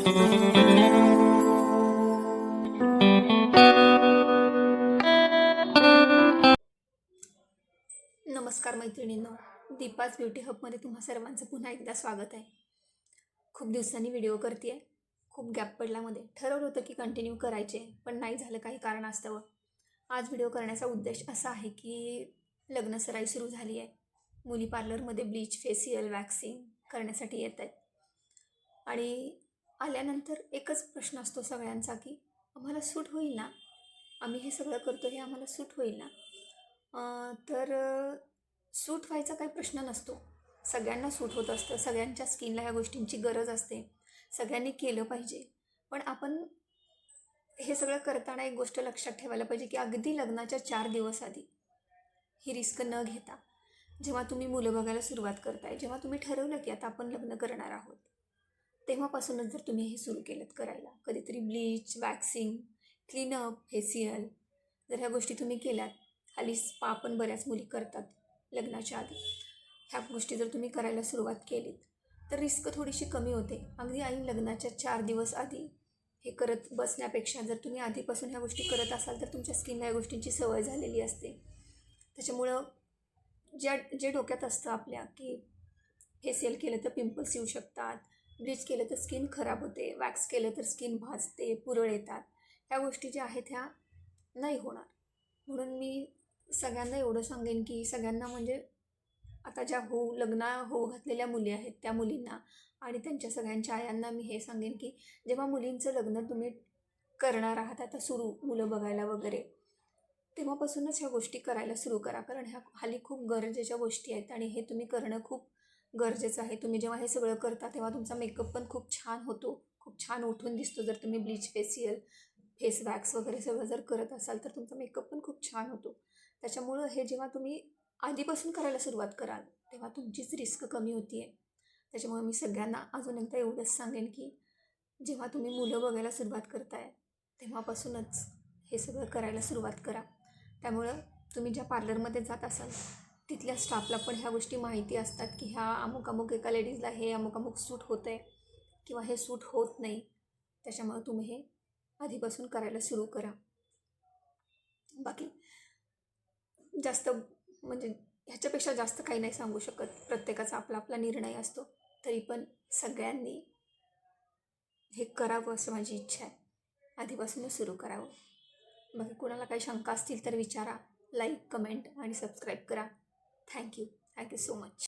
नमस्कार मैत्रिणींनो, दीपाज ब्युटी हबमध्ये तुम्हा सर्वांचं पुन्हा एकदा स्वागत आहे. खूप दिवसांनी व्हिडिओ करते आहे. खूप गॅप पडल्यामध्ये ठरवलं होतं की कंटिन्यू करायचे, पण नाही झालं काही कारणास्तव. आज व्हिडिओ करण्याचा उद्देश असा आहे की लग्नसराई सुरू झाली आहे. मुली पार्लरमध्ये ब्लीच, फेशियल, वॅक्सिंग करण्यासाठी येत आहेत. आणि आल्यानंतर एकच प्रश्न असतो सगळ्यांचा की आम्हाला सूट होईल ना, आम्ही हे सगळं करतो हे आम्हाला सूट होईल ना. तर सूट व्हायचा काही प्रश्न नसतो. सगळ्यांना सूट होत असतं, सगळ्यांच्या स्किनला ह्या गोष्टींची गरज असते, सगळ्यांनी केलं पाहिजे. पण आपण हे सगळं करताना एक गोष्ट लक्षात ठेवायला पाहिजे की अगदी लग्नाच्या 4 दिवस आधी ही रिस्क न घेता, जेव्हा तुम्ही मुलं बघायला सुरुवात करताय, जेव्हा तुम्ही ठरवलं की आता आपण लग्न करणार आहोत, तेव्हापासूनच जर तुम्ही हे सुरू केलं करायला, कधीतरी ब्लीच, वॅक्सिंग, क्लीनअप, फेशियल, जर ह्या गोष्टी तुम्ही केल्यात, हल्ली स्पा पण बऱ्याच मुली करतात लग्नाच्या आधी, ह्या गोष्टी जर तुम्ही करायला सुरुवात केलीत तर रिस्क थोडीशी कमी होते. अगदी ऐन लग्नाच्या 4 दिवस आधी हे करत बसण्यापेक्षा जर तुम्ही आधीपासून ह्या गोष्टी करत असाल तर तुमच्या स्किनला या गोष्टींची सवय झालेली असते. त्याच्यामुळं जे डोक्यात असतं आपल्या की फेशियल केलं तर पिंपल्स येऊ शकतात, ब्लीच केलं तर स्किन खराब होते, वॅक्स केलं तर स्किन भाजते, पुरळ येतात, ह्या गोष्टी ज्या आहेत ह्या नाही होणार. म्हणून मी सगळ्यांना एवढं सांगेन की सगळ्यांना म्हणजे आता ज्या लग्न घातलेल्या मुली आहेत त्या मुलींना आणि त्यांच्या सगळ्यांच्या आयांना मी हे सांगेन की जेव्हा मुलींचं लग्न तुम्ही करणार आहात आता सुरू, मुलं बघायला वगैरे, तेव्हापासूनच ह्या गोष्टी करायला सुरू करा. कारण ह्या हल्ली खूप गरजेच्या गोष्टी आहेत आणि हे तुम्ही करणं खूप गरजेचं आहे. तुम्ही जेव्हा हे सगळं करता तेव्हा तुमचा मेकअप पण खूप छान होतो, खूप छान उठून दिसतो. जर तुम्ही ब्लीच, फेशियल, फेस वॅक्स वगैरे सगळं जर करत असाल तर तुमचा मेकअप पण खूप छान होतो. त्याच्यामुळं हे जेव्हा तुम्ही आधीपासून करायला सुरुवात कराल तेव्हा तुमचीच रिस्क कमी होती आहे. त्याच्यामुळे मी सगळ्यांना अजून एकदा एवढंच सांगेन की जेव्हा तुम्ही मुलं बघायला सुरुवात करताय तेव्हापासूनच हे सगळं करायला सुरुवात करा. त्यामुळं तुम्ही ज्या पार्लरमध्ये जात असाल तिथल्या स्टाफला पण ह्या गोष्टी माहिती असतात की ह्या अमुक अमुक एका लेडीजला हे अमुक अमुक सूट होतं आहे किंवा हे सूट होत नाही. त्याच्यामुळं तुम्ही हे आधीपासून करायला सुरू करा. बाकी जास्त म्हणजे ह्याच्यापेक्षा जास्त काही नाही सांगू शकत. प्रत्येकाचा आपला आपला निर्णय असतो. तरी पण सगळ्यांनी हे करावं असं माझी इच्छा आहे. आधीपासूनच सुरू करावं. बाकी कोणाला काही शंका असतील तर विचारा. लाईक, कमेंट आणि सबस्क्राईब करा. Thank you so much.